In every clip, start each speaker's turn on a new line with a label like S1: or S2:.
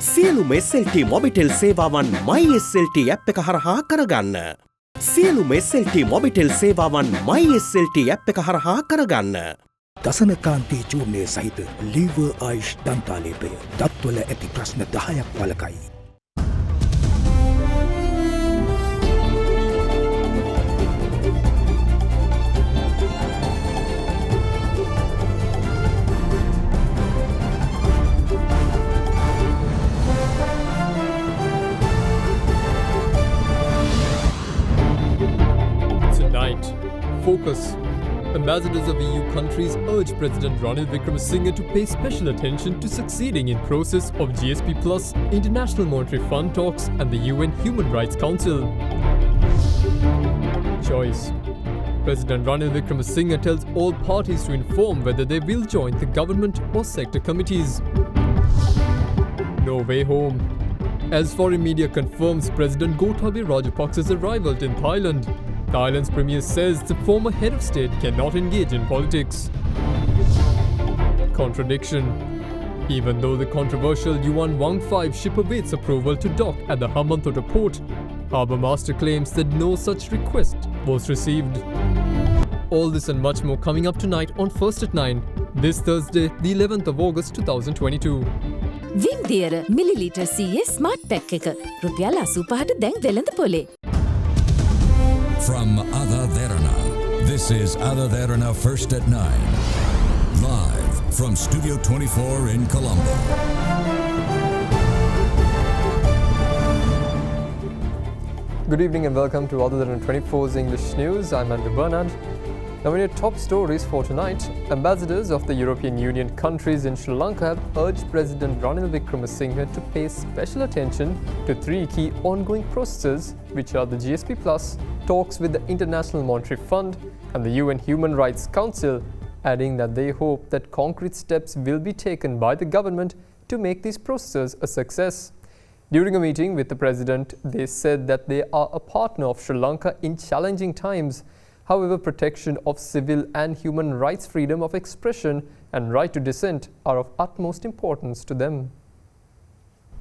S1: සියලුම SLT Mobitel සේවාවන් MySLT app එක හරහා කරගන්න. සියලුම SLT මොබිටෙල් සේවාවන් MySLT ඇප් එක හරහා කරගන්න.
S2: දසනකාන්තී චූර්ණය සහිත ලීවර් ආයුෂ් දන්තාලේපය දත්වල ඇති ප්‍රශ්න 10ක් වළකයි.
S3: Tonight, Focus. Ambassadors of EU countries urge President Ranil Wickremesinghe to pay special attention to succeeding in process of GSP Plus, International Monetary Fund talks and the UN Human Rights Council. Choice. President Ranil Wickremesinghe tells all parties to inform whether they will join the government or sector committees. No way home. As foreign media confirms President Gotabaya Rajapaksa's arrival in Thailand, Thailand's premier says the former head of state cannot engage in politics. Contradiction. Even though the controversial Yuan Wang-5 ship awaits approval to dock at the Hambantota port, Harbour Master claims that no such request was received. All this and much more coming up tonight on First at 9, this Thursday, the 11th of August 2022.
S4: Vim දියර millilitre 100 smart pack එක රුපියල් 85ට දැන් වෙළඳ පොලේ.
S5: From AdaDerana, this is AdaDerana First at 9. Live from Studio 24 in Colombo.
S3: Good evening and welcome to AdaDerana 24's English News. I'm Andrew Bernard. Now in your top stories for tonight, ambassadors of the European Union countries in Sri Lanka have urged President Ranil Wickremesinghe to pay special attention to three key ongoing processes, which are the GSP Plus, talks with the International Monetary Fund and the UN Human Rights Council, adding that they hope that concrete steps will be taken by the government to make these processes a success. During a meeting with the President, they said that they are a partner of Sri Lanka in challenging times. However, protection of civil and human rights, freedom of expression and right to dissent are of utmost importance to them.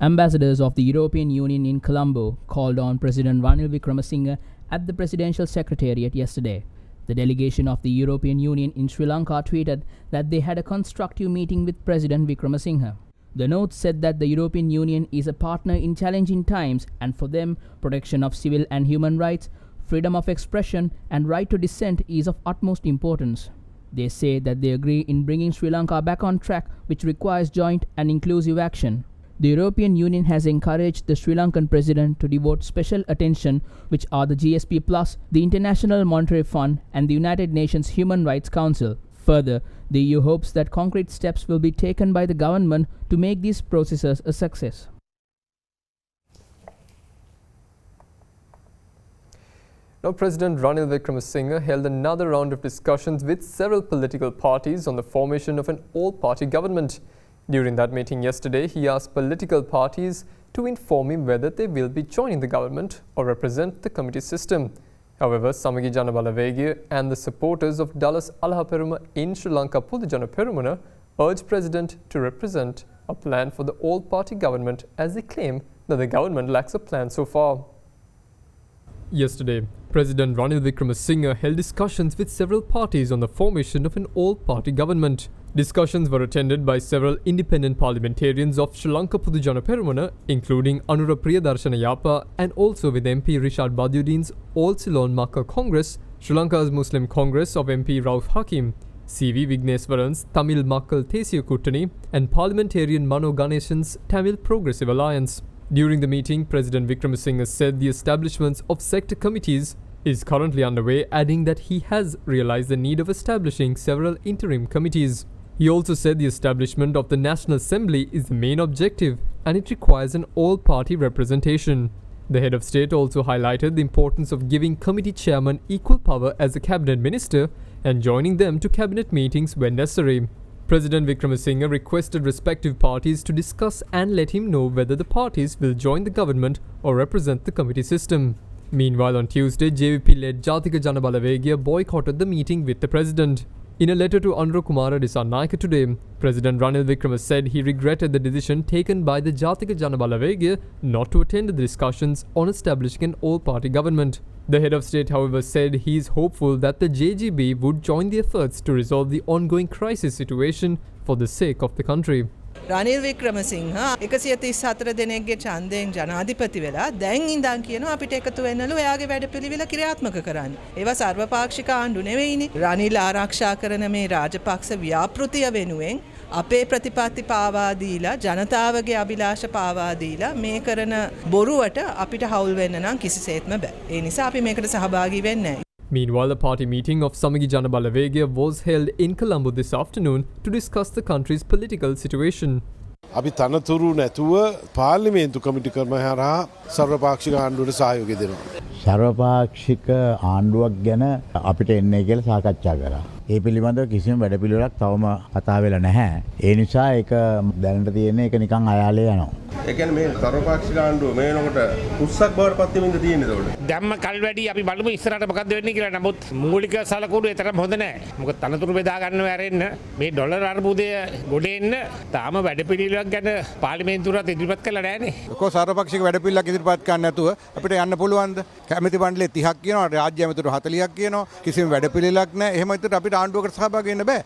S6: Ambassadors of the European Union in Colombo called on President Ranil Wickremesinghe at the Presidential Secretariat yesterday. The delegation of the European Union in Sri Lanka tweeted that they had a constructive meeting with President Wickremesinghe. The note said that the European Union is a partner in challenging times, and for them, protection of civil and human rights, freedom of expression and right to dissent is of utmost importance. They say that they agree in bringing Sri Lanka back on track, which requires joint and inclusive action. The European Union has encouraged the Sri Lankan president to devote special attention, which are the GSP Plus, the International Monetary Fund and the United Nations Human Rights Council. Further, the EU hopes that concrete steps will be taken by the government to make these processes a success.
S3: Now, President Ranil Wickremesinghe held another round of discussions with several political parties on the formation of an all-party government. During that meeting yesterday, he asked political parties to inform him whether they will be joining the government or represent the committee system. However, Samagi Jana Balawegaya and the supporters of Dallas Alahaperuma in Sri Lanka Pudujana Perumuna urged President to represent a plan for the all-party government, as they claim that the government lacks a plan so far. Yesterday, President Ranil Wickremesinghe held discussions with several parties on the formation of an all-party government. Discussions were attended by several independent parliamentarians of Sri Lanka Pudujana Perumuna, including Anura Priyadarshana Yapa, and also with MP Rishad Badyuddin's All Ceylon Makka Congress, Sri Lanka's Muslim Congress of MP Rauf Hakim, CV Vigneswaran's Tamil Makkal Thesiya Kuttani, and parliamentarian Mano Ganeshan's Tamil Progressive Alliance. During the meeting, President Wickremesinghe said the establishments of sector committees is currently underway, adding that he has realized the need of establishing several interim committees. He also said the establishment of the National Assembly is the main objective and it requires an all-party representation. The head of state also highlighted the importance of giving committee chairman equal power as a cabinet minister and joining them to cabinet meetings when necessary. President Wickremesinghe requested respective parties to discuss and let him know whether the parties will join the government or represent the committee system. Meanwhile, on Tuesday, JVP-led Jatika Jana Balawegaya boycotted the meeting with the president. In a letter to Anura Kumara Dissanayake today, President Ranil Wickremesinghe said he regretted the decision taken by the Jatika Jana Balawegaya not to attend the discussions on establishing an all-party government. The head of state, however, said he is hopeful that the JGB would join the efforts to resolve the ongoing crisis situation for the sake of the country.
S7: Ranil Wickremesinghe 134 දෙනෙක්ගේ ඡන්දයෙන් ජනාධිපති වෙලා දැන් ඉඳන් කියනවා අපිට එකතු වෙන්නලු එයාගේ වැඩපිළිවෙල ක්‍රියාත්මක කරන්න. ඒවා සර්වපාක්ෂික ආණ්ඩු නෙවෙයිනේ. රනිල් ආරක්ෂා කරන මේ රාජපක්ෂ ව්‍යාපෘතිය වෙනුවෙන් අපේ ප්‍රතිපත්ති පාවා දීලා ජනතාවගේ අභිලාෂ පාවා දීලා මේ කරන බොරුවට අපිට හවුල් වෙන්න නම් කිසිසේත්ම බෑ. ඒ නිසා අපි මේකට සහභාගී වෙන්නේ නැහැ.
S3: Meanwhile, the party meeting of Samagi Jana Balawegaya was held in Colombo this afternoon to discuss the country's political situation.
S8: අපි තනතුරු නැතුව පාර්ලිමේන්තු කමිටු ක්‍රම හරහා සර්වපාක්ෂික ආණ්ඩුවට සහයෝගය දෙනවා.
S9: සර්වපාක්ෂික ආණ්ඩුවක් ගැන අපිට එන්නේ කියලා සාකච්ඡා කරා. ඒ පිළිබඳව කිසිම වැඩපිළිවෙලක් තවම කතා වෙලා නැහැ. ඒ නිසා ඒක දැනට තියෙන්නේ ඒක නිකන් අයාලේ යනවා.
S8: ඒ කියන්නේ මේ සර්වපාක්ෂික ආණ්ඩුව මේ වෙනකොට කුස්සක් බවට පත් වෙමින්ද තියෙන්නේ ඒතකොට.
S10: දැම්ම කල් වැඩි අපි බලමු ඉස්සරහට මොකද්ද වෙන්නේ කියලා. නමුත් මූලික සලකුණු එතරම් හොඳ නැහැ. මොකද තනතුරු බෙදා ගන්නව ඇරෙන්න මේ ඩොලර් අර්බුදය ගොඩ එන්න තාම වැඩපිළිවෙලක් ගැන පාර්ලිමේන්තුවට ඉදිරිපත් කළා නැහැනේ.
S11: කො සර්වපක්ෂික වැඩපිළිවෙලක් ඉදිරිපත් කරන්න නැතුව අපිට යන්න පුළුවන්ද? කැමැති මණ්ඩලේ 30ක් කියනවා, රාජ්‍ය ඇමතුරු 40ක් කියනවා. කිසිම වැඩපිළිවෙලක් නැහැ. එහෙම හිතුවට අපිට ආණ්ඩුවකට සහභාගී වෙන්න බෑ.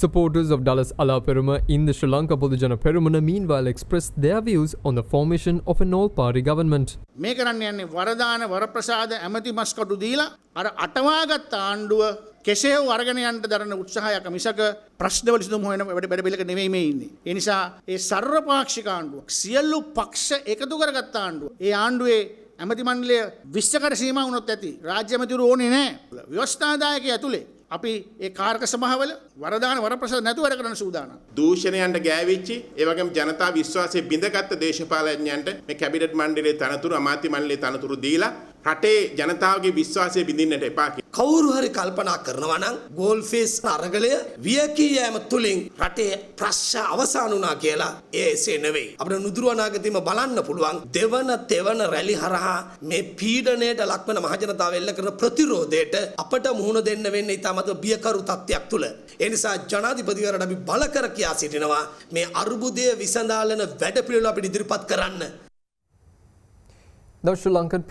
S3: Supporters of Dallas Ala Peruma in the Sri Lanka Podujana Perumana meanwhile expressed their views on the formation of an all-party government.
S12: මේ කරන්න යන්නේ වරදාන වරප්‍රසාද ඇමති මස්කටු දීලා අර අටවාගත් ආණ්ඩුව කෙසේ වූ අරගෙන යන්න දරන උත්සාහයක් මිසක ප්‍රශ්න වල සිදුම් හොයන වැඩ පිළිවෙලක නෙවෙයි මේ ඉන්නේ. ඒ නිසා ඒ සර්වපාක්ෂික ආණ්ඩුවක් සියලු පක්ෂ එකතු කරගත් ආණ්ඩුව. ඒ ආණ්ඩුවේ ඇමති මණ්ඩලය 20කට සීමා වුණොත් ඇති. රාජ්‍ය ඇමතිවරු ඕනේ නැහැ. ව්‍යවස්ථාදායකය ඇතුලේ අපි ඒ කාර්ක සභාවල වරදාන වරප්‍රසාද නැතුව වැඩ කරන්න සූදානම්.
S8: දූෂණයන්ට ගෑවිච්චි ඒ වගේම ජනතා විශ්වාසය බිඳගත් දේශපාලඥයන්ට මේ කැබිනට් මණ්ඩලයේ තනතුරු අමාත්‍ය මණ්ඩලයේ තනතුරු දීලා රටේ ජනතාවගේ විශ්වාසය බිඳින්නට එපා.
S13: කවුරු හරි කල්පනා කරනවා නම් ගෝල් ෆේස් අරගලය වියකී යෑම තුලින් රටේ ප්‍රශ්න අවසන් වුණා කියලා ඒසේ නෙවෙයි. අපිට නුදුරු අනාගතෙම බලන්න පුළුවන් දෙවන රැලි හරහා මේ පීඩණයට ලක්වන මහජනතාව එල්ල කරන ප්‍රතිරෝධයට අපට මුහුණ දෙන්න වෙන්නේ ඉතාමත් බියකරු තත්ත්වයක් තුල. ඒ නිසා ජනාධිපතිවරයාට අපි බල කර කියා සිටිනවා මේ අර්බුදය විසඳාලන වැඩපිළිවෙල අපිට ඉදිරිපත් කරන්න.
S3: The Sri Lankan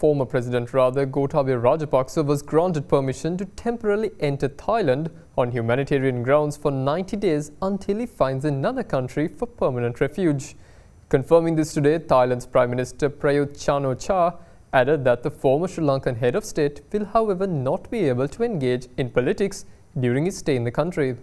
S3: former president Gotabaya Rajapaksa was granted permission to temporarily enter Thailand on humanitarian grounds for 90 days until he finds another country for permanent refuge. Confirming this today, Thailand's Prime Minister Prayut Chan-o-cha added that the former Sri Lankan head of state will however not be able to engage in politics during his stay in the country.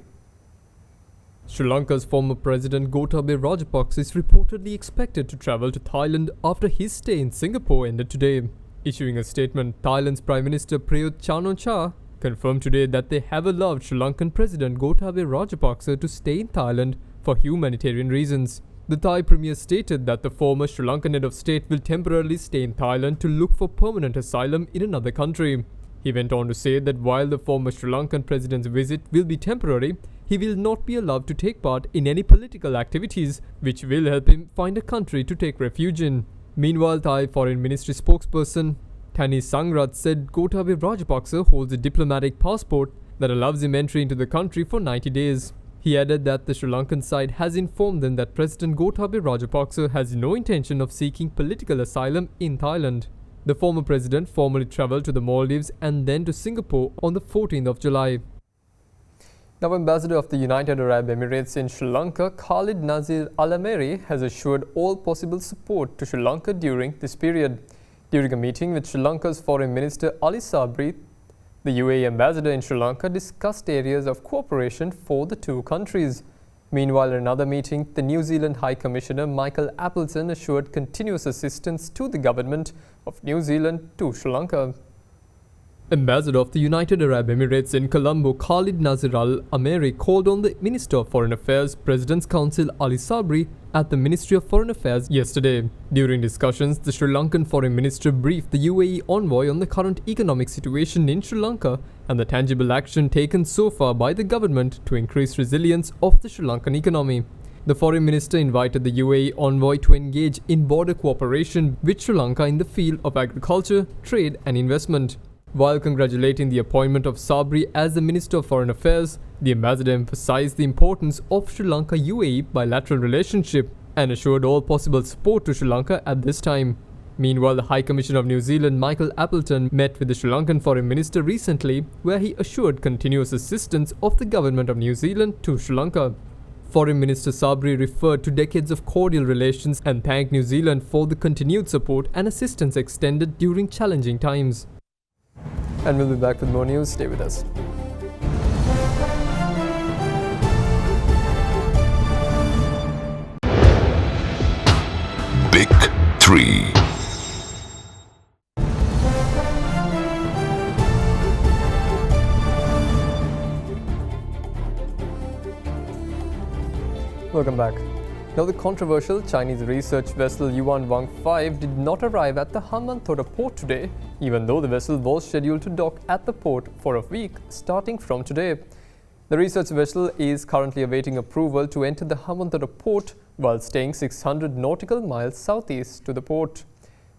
S3: Sri Lanka's former president Gotabaya Rajapaksa is reportedly expected to travel to Thailand after his stay in Singapore ended today. Issuing a statement, Thailand's Prime Minister Prayut Chan-o-cha confirmed today that they have allowed Sri Lankan President Gotabaya Rajapaksa to stay in Thailand for humanitarian reasons. The Thai premier stated that the former Sri Lankan head of state will temporarily stay in Thailand to look for permanent asylum in another country. He went on to say that while the former Sri Lankan president's visit will be temporary, he will not be allowed to take part in any political activities which will help him find a country to take refuge in. Meanwhile, Thai Foreign Ministry spokesperson Tani Sangrat said Gotabaya Rajapaksa holds a diplomatic passport that allows him entry into the country for 90 days. He added that the Sri Lankan side has informed them that President Gotabaya Rajapaksa has no intention of seeking political asylum in Thailand. The former president formally travelled to the Maldives and then to Singapore on the 14th of July. Now, Ambassador of the United Arab Emirates in Sri Lanka, Khalid Nazir Al-Ameri, has assured all possible support to Sri Lanka during this period. During a meeting with Sri Lanka's Foreign Minister Ali Sabri, the UAE ambassador in Sri Lanka discussed areas of cooperation for the two countries. Meanwhile, in another meeting, the New Zealand High Commissioner Michael Appleton assured continuous assistance to the government of New Zealand to Sri Lanka. Ambassador of the United Arab Emirates in Colombo, Khalid Nazir Al-Ameri, called on the Minister of Foreign Affairs, President's Council Ali Sabri, at the Ministry of Foreign Affairs yesterday. During discussions, the Sri Lankan Foreign Minister briefed the UAE envoy on the current economic situation in Sri Lanka and the tangible action taken so far by the government to increase resilience of the Sri Lankan economy. The Foreign Minister invited the UAE envoy to engage in border cooperation with Sri Lanka in the field of agriculture, trade and investment. While congratulating the appointment of Sabri as the Minister of Foreign Affairs, the ambassador emphasized the importance of Sri Lanka-UAE bilateral relationship and assured all possible support to Sri Lanka at this time. Meanwhile, the High Commissioner of New Zealand, Michael Appleton, met with the Sri Lankan Foreign Minister recently, where he assured continuous assistance of the Government of New Zealand to Sri Lanka. Foreign Minister Sabri referred to decades of cordial relations and thanked New Zealand for the continued support and assistance extended during challenging times. And we'll be back with more news. Stay with us.
S5: Big 3.
S3: Welcome back. Now, the controversial Chinese research vessel Yuan Wang 5 did not arrive at the Hambantota port today, even though the vessel was scheduled to dock at the port for a week starting from today. The research vessel is currently awaiting approval to enter the Hambantota port while staying 600 nautical miles southeast to the port.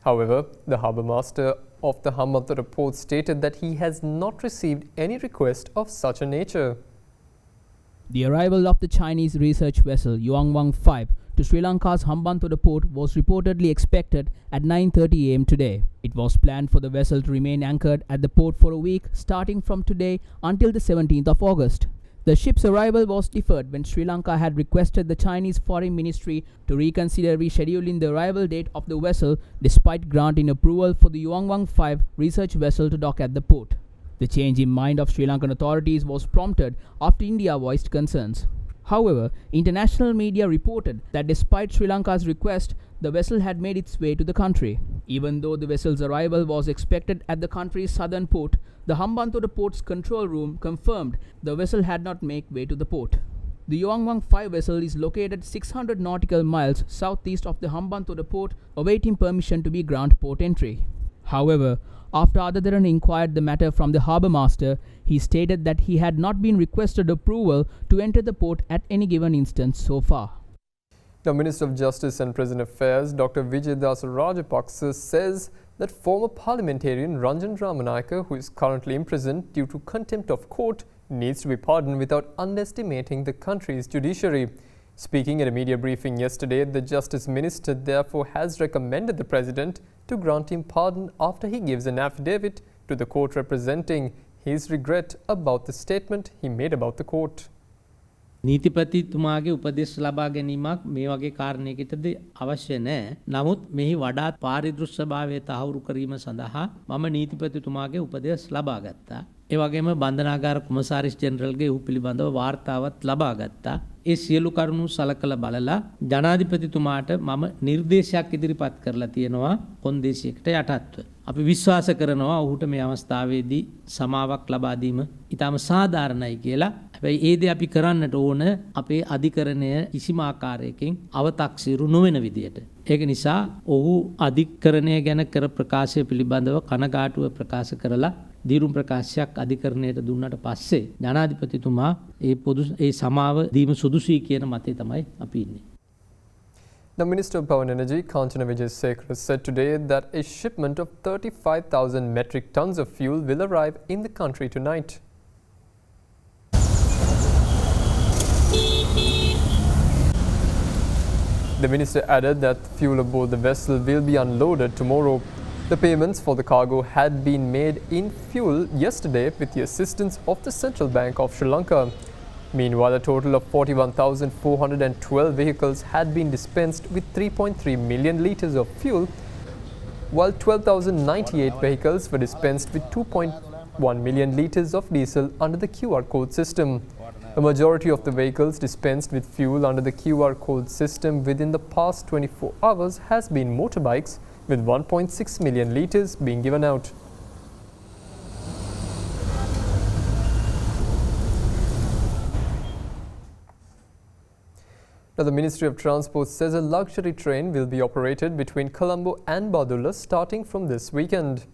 S3: However, the harbour master of the Hambantota port stated that he has not received any request of such a nature.
S6: The arrival of the Chinese research vessel Yuan Wang 5 to Sri Lanka's Hambantota port was reportedly expected at 9:30 am today. It was planned for the vessel to remain anchored at the port for a week starting from today until the 17th of August. The ship's arrival was deferred when Sri Lanka had requested the Chinese Foreign Ministry to reconsider rescheduling the arrival date of the vessel despite granting approval for the Yuan Wang 5 research vessel to dock at the port. The change in mind of Sri Lankan authorities was prompted after India voiced concerns. However, international media reported that despite Sri Lanka's request, the vessel had made its way to the country. Even though the vessel's arrival was expected at the country's southern port, the Hambantota port's control room confirmed the vessel had not made way to the port. The Yuan Wang 5 vessel is located 600 nautical miles southeast of the Hambantota port, awaiting permission to be granted port entry. However, after AdaDerana inquired the matter from the harbour master, he stated that he had not been requested approval to enter the port at any given instance so far.
S3: Now, Minister of Justice and Prison Affairs Dr. Vijaydas Rajapaksa says that former parliamentarian Ranjan Ramanayake, who is currently imprisoned due to contempt of court, needs to be pardoned without underestimating the country's judiciary. Speaking at a media briefing yesterday, the Justice Minister therefore has recommended the President to grant him pardon after he gives an affidavit to the court representing his regret about the statement he made about the court.
S14: නීතිපතිතුමාගේ උපදෙස් ලබා ගැනීමක් මේ වගේ කාරණයකටදී අවශ්‍ය නැහැ. නමුත් මෙහි වඩාත් පාරිදෘශ්‍යභාවය තහවුරු කිරීම සඳහා මම නීතිපතිතුමාගේ උපදෙස් ලබා ගත්තා. ඒ වගේම බන්ධනාගාර කොමසාරිස් ජෙනරල්ගේ ඔහු පිළිබඳව වාර්තාවත් ලබා ගත්තා. ඒ සියලු කරුණු සලකලා බලලා ජනාධිපතිතුමාට මම නිර්දේශයක් ඉදිරිපත් කරලා තියෙනවා කොන්දේසියකට යටත්ව. අපි විශ්වාස කරනවා ඔහුට මේ අවස්ථාවේදී සමාවක් ලබා දීම ඉතාම සාධාරණයි කියලා. හැබැයි ඒ දේ අපි කරන්නට ඕන අපේ අධිකරණය කිසිම ආකාරයකින් අව탁සිරු නොවන විදියට. ඒක නිසා ඔහු අධිකරණය ගැන කර ප්‍රකාශය පිළිබඳව කනගාටුව ප්‍රකාශ කරලා දීරුම් ප්‍රකාශයක් අධිකරණයට දුන්නට පස්සේ ජනාධිපතිතුමා ඒ සමාව දීම සුදුසුයි කියන මතය තමයි අපි ඉන්නේ.
S3: The Minister of Power and Energy, Kanchana Vijayasekara, said today that a shipment of 35,000 metric tons of fuel will arrive in the country tonight. The minister added that fuel aboard the vessel will be unloaded tomorrow. The payments for the cargo had been made in fuel yesterday with the assistance of the Central Bank of Sri Lanka. Meanwhile, a total of 41,412 vehicles had been dispensed with 3.3 million litres of fuel, while 12,098 vehicles were dispensed with 2.1 million litres of diesel under the QR code system. A majority of the vehicles dispensed with fuel under the QR code system within the past 24 hours has been motorbikes, with 1.6 million litres being given out. Now, the Ministry of Transport says a luxury train will be operated between Colombo and Badulla starting from this weekend.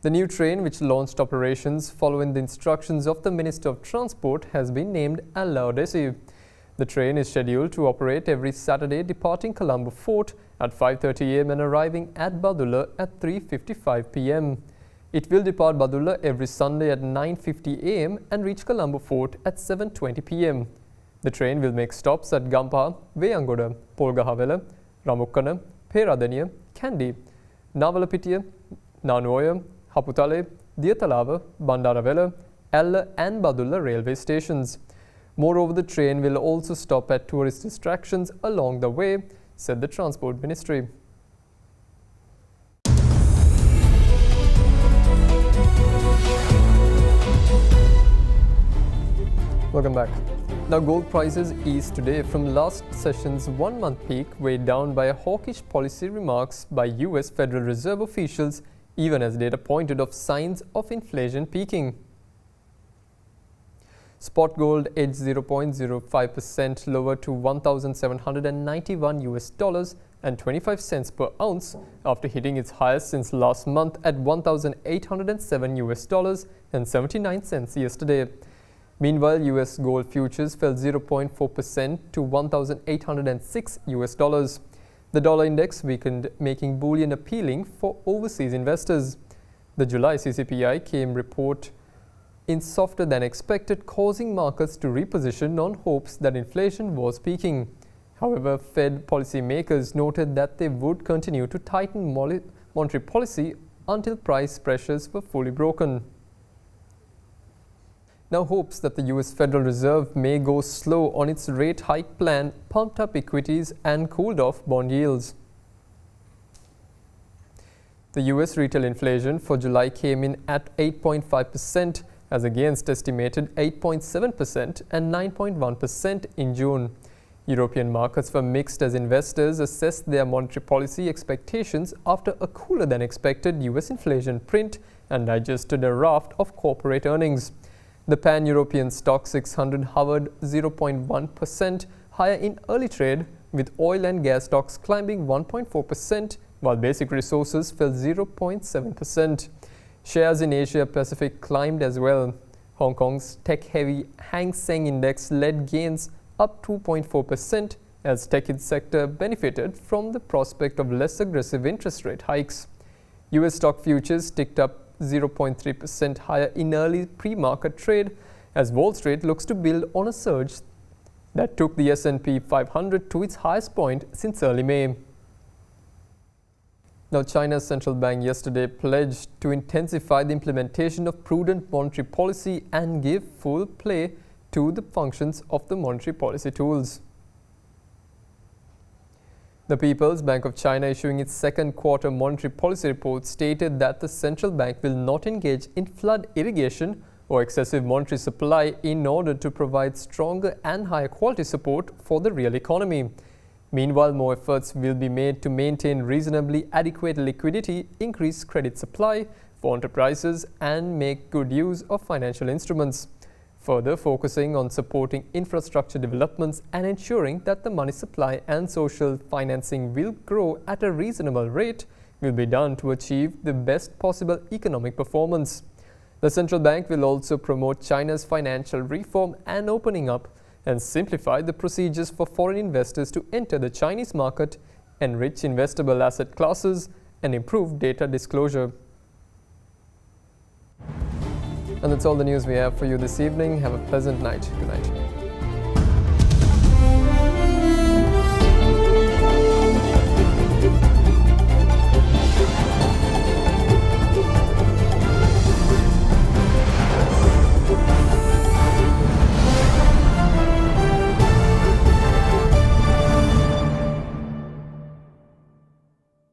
S3: The new train, which launched operations following the instructions of the Minister of Transport, has been named Alaudesi. The train is scheduled to operate every Saturday, departing Colombo Fort at 5:30 am and arriving at Badulla at 3:55 pm. It will depart Badulla every Sunday at 9:50 am and reach Colombo Fort at 7:20 pm. The train will make stops at Gampa, Veyangoda, Polgahavela, Ramukkana, Peradeniya, Kandy, Navalapitiya, Nanuoya, Haputale, Diyatalava, Bandaravela, Alla and Badulla railway stations. Moreover, the train will also stop at tourist distractions along the way, said the Transport Ministry. Welcome back. Now, gold prices eased today from last session's one-month peak, weighed down by a hawkish policy remarks by US Federal Reserve officials, even as data pointed of signs of inflation peaking. Spot gold edged 0.05% lower to $1,791 and 25 cents per ounce after hitting its highest since last month at $1,807 and 79 cents yesterday. Meanwhile, US gold futures fell 0.4% to $1,806. The dollar index weakened, making bullion appealing for overseas investors. The July CCPI came report in softer than expected, causing markets to reposition on hopes that inflation was peaking. However, Fed policymakers noted that they would continue to tighten monetary policy until price pressures were fully broken. Now, hopes that the US Federal Reserve may go slow on its rate hike plan pumped up equities and cooled off bond yields. The US retail inflation for July came in at 8.5%, as against estimated 8.7% and 9.1% in June. European markets were mixed as investors assessed their monetary policy expectations after a cooler than expected US inflation print and digested a raft of corporate earnings. The pan-European stock 600 hovered 0.1% higher in early trade, with oil and gas stocks climbing 1.4%, while basic resources fell 0.7%. Shares in Asia Pacific climbed as well. Hong Kong's tech-heavy Hang Seng Index led gains up 2.4% as tech sector benefited from the prospect of less aggressive interest rate hikes. US stock futures ticked up 0.3% higher in early pre-market trade as Wall Street looks to build on a surge that took the S&P 500 to its highest point since early May. Now, China's central bank yesterday pledged to intensify the implementation of prudent monetary policy and give full play to the functions of the monetary policy tools. The People's Bank of China, issuing its second quarter monetary policy report, stated that the central bank will not engage in flood irrigation or excessive monetary supply in order to provide stronger and higher quality support for the real economy. Meanwhile, more efforts will be made to maintain reasonably adequate liquidity, increase credit supply for enterprises, and make good use of financial instruments. Further focusing on supporting infrastructure developments and ensuring that the money supply and social financing will grow at a reasonable rate will be done to achieve the best possible economic performance. The central bank will also promote China's financial reform and opening up and simplify the procedures for foreign investors to enter the Chinese market, enrich investable asset classes, and improve data disclosure. And that's all the news we have for you this evening. Have a pleasant night. Good night.